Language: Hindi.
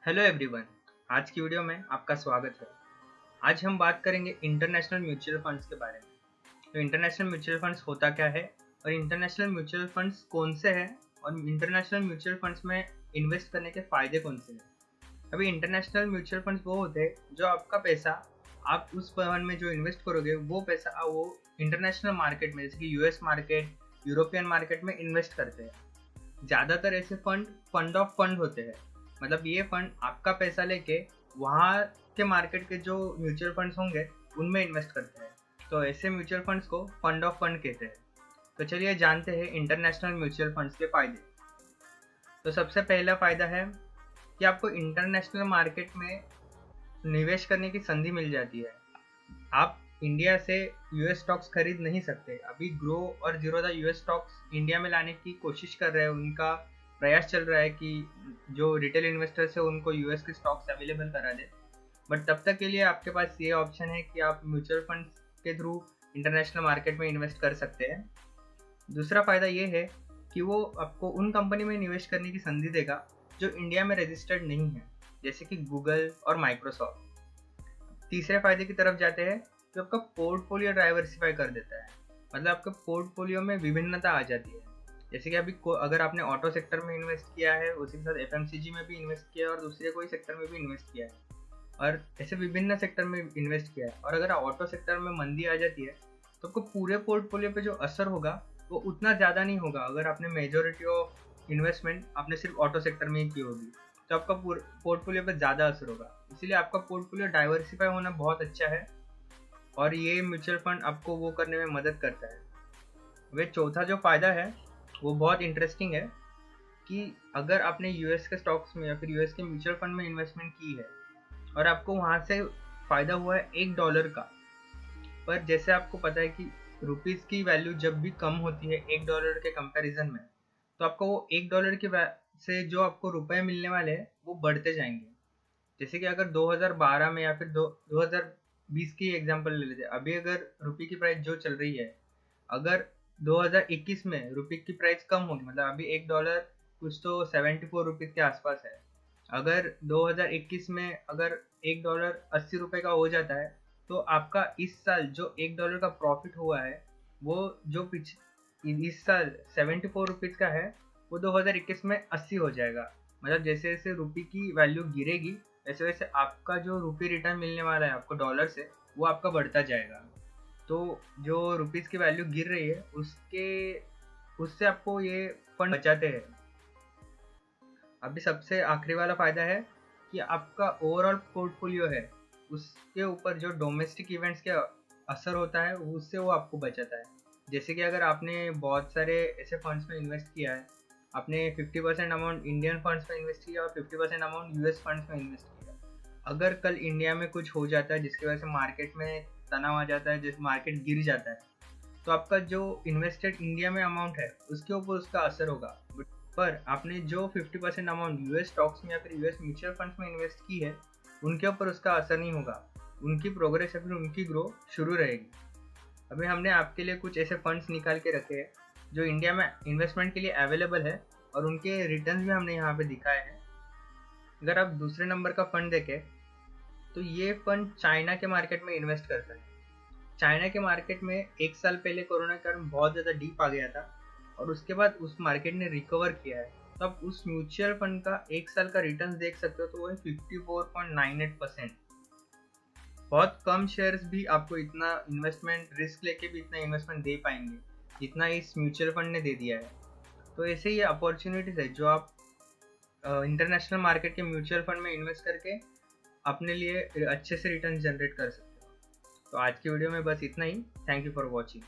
Hello everyone. आज की वीडियो में आपका स्वागत है। आज हम बात करेंगे इंटरनेशनल म्यूचुअल फंड्स के बारे में। तो इंटरनेशनल म्यूचुअल फंड्स होता क्या है और इंटरनेशनल म्यूचुअल फंड्स कौन से हैं और इंटरनेशनल म्यूचुअल फंड्स में इन्वेस्ट करने के फ़ायदे कौन से हैं। अभी इंटरनेशनल म्यूचुअल फंड्स वो होते हैं जो आपका पैसा आप उस फंड में जो इन्वेस्ट करोगे वो पैसा वो इंटरनेशनल मार्केट में जैसे कि यूएस मार्केट, यूरोपियन मार्केट में इन्वेस्ट करते हैं। ज़्यादातर ऐसे फंड ऑफ फंड होते हैं, मतलब ये फंड आपका पैसा लेके वहाँ के मार्केट के जो म्यूचुअल फंड्स होंगे उनमें इन्वेस्ट करते हैं। तो ऐसे म्यूचुअल फंड्स को फंड ऑफ फंड कहते हैं। तो चलिए जानते हैं इंटरनेशनल म्यूचुअल फंड्स के फायदे। तो सबसे पहला फायदा है कि आपको इंटरनेशनल मार्केट में निवेश करने की संधि मिल जाती है। आप इंडिया से यूएस स्टॉक्स खरीद नहीं सकते। अभी ग्रो और जीरोधा यूएस स्टॉक्स इंडिया में लाने की कोशिश कर रहे हैं, उनका प्रयास चल रहा है कि जो रिटेल इन्वेस्टर्स है उनको यूएस के स्टॉक्स अवेलेबल करा दे। बट तब तक के लिए आपके पास ये ऑप्शन है कि आप म्यूचुअल फंड के थ्रू इंटरनेशनल मार्केट में इन्वेस्ट कर सकते हैं। दूसरा फायदा ये है कि वो आपको उन कंपनी में निवेश करने की संधि देगा जो इंडिया में रजिस्टर्ड नहीं है, जैसे कि गूगल और माइक्रोसॉफ्ट। तीसरे फायदे की तरफ जाते हैं जो आपका पोर्टफोलियो डाइवर्सिफाई कर देता है, मतलब आपके पोर्टफोलियो में विभिन्नता आ जाती है। जैसे कि अभी अगर आपने ऑटो सेक्टर में इन्वेस्ट किया है, उसी के साथ एफएमसीजी में भी इन्वेस्ट किया है और दूसरे कोई सेक्टर में भी इन्वेस्ट किया है और ऐसे विभिन्न सेक्टर में इन्वेस्ट किया है, और अगर ऑटो सेक्टर में मंदी आ जाती है तो आपको पूरे पोर्टफोलियो पे जो असर होगा वो उतना ज़्यादा नहीं होगा। अगर आपने मेजोरिटी ऑफ इन्वेस्टमेंट आपने सिर्फ ऑटो सेक्टर में ही की होगी तो आपका पोर्टफोलियो पे ज़्यादा असर होगा। इसीलिए आपका पोर्टफोलियो डाइवर्सिफाई होना बहुत अच्छा है और ये म्यूचुअल फंड आपको वो करने में मदद करता है। वे चौथा जो फ़ायदा है वो बहुत इंटरेस्टिंग है कि अगर आपने यूएस के स्टॉक्स में या फिर यूएस के म्यूचुअल फंड में इन्वेस्टमेंट की है और आपको वहाँ से फ़ायदा हुआ है $1 का, पर जैसे आपको पता है कि रुपीज़ की वैल्यू जब भी कम होती है $1 के कंपैरिजन में, तो आपको वो $1 की से जो आपको रुपए मिलने वाले हैं वो बढ़ते जाएंगे। जैसे कि अगर 2012 में या फिर 2020 की एग्जांपल ले लेते हैं, अभी अगर रुपये की प्राइस जो चल रही है, अगर 2021 में रुपये की प्राइस कम होगी, मतलब अभी $1 कुछ तो 74 रुपीज़ के आसपास है। अगर 2021 में अगर $1 80 रुपये का हो जाता है तो आपका इस साल जो $1 का प्रॉफिट हुआ है वो जो इस साल 74 रुपीज़ का है वो 2021 में 80 हो जाएगा। मतलब जैसे जैसे रुपये की वैल्यू गिरेगी वैसे वैसे आपका जो रुपये रिटर्न मिलने वाला है आपको डॉलर से वो आपका बढ़ता जाएगा। तो जो रुपीज़ की वैल्यू गिर रही है उससे आपको ये फंड बचाते हैं। अभी सबसे आखिरी वाला फ़ायदा है कि आपका ओवरऑल पोर्टफोलियो है उसके ऊपर जो डोमेस्टिक इवेंट्स के असर होता है उससे वो आपको बचाता है। जैसे कि अगर आपने बहुत सारे ऐसे फंड्स में इन्वेस्ट किया है, आपने 50% अमाउंट इंडियन फंड्स में इन्वेस्ट किया और 50% अमाउंट यूएस फंड्स में इन्वेस्ट किया। अगर कल इंडिया में कुछ हो जाता है जिसकी वजह से मार्केट में तनाव आ जाता है, जिस मार्केट गिर जाता है, तो आपका जो इन्वेस्टेड इंडिया में अमाउंट है उसके ऊपर उसका असर होगा। पर आपने जो 50% अमाउंट यूएस स्टॉक्स में या फिर यूएस म्यूचुअल फंड्स में इन्वेस्ट की है उनके ऊपर उसका असर नहीं होगा, उनकी प्रोग्रेस या फिर उनकी ग्रो शुरू रहेगी। अभी हमने आपके लिए कुछ ऐसे फंड्स निकाल के रखे हैं जो इंडिया में इन्वेस्टमेंट के लिए अवेलेबल है और उनके रिटर्न्स भी हमने यहाँ पे दिखाए हैं। अगर आप दूसरे नंबर का फंड देखें तो ये फंड चाइना के मार्केट में इन्वेस्ट करता है। चाइना के मार्केट में एक साल पहले कोरोना के कारण बहुत ज़्यादा डीप आ गया था और उसके बाद उस मार्केट ने रिकवर किया है। तो आप उस म्यूचुअल फंड का एक साल का रिटर्न देख सकते हो, तो वो है 54.98%। बहुत कम शेयर्स भी आपको इतना इन्वेस्टमेंट रिस्क लेके भी इतना इन्वेस्टमेंट दे पाएंगे जितना इस म्यूचुअल फंड ने दे दिया है। तो ऐसे ये अपॉर्चुनिटीज़ है जो आप इंटरनेशनल मार्केट के म्यूचुअल फंड में इन्वेस्ट करके अपने लिए अच्छे से रिटर्न जनरेट कर सकते हो। तो आज की वीडियो में बस इतना ही। Thank you for watching.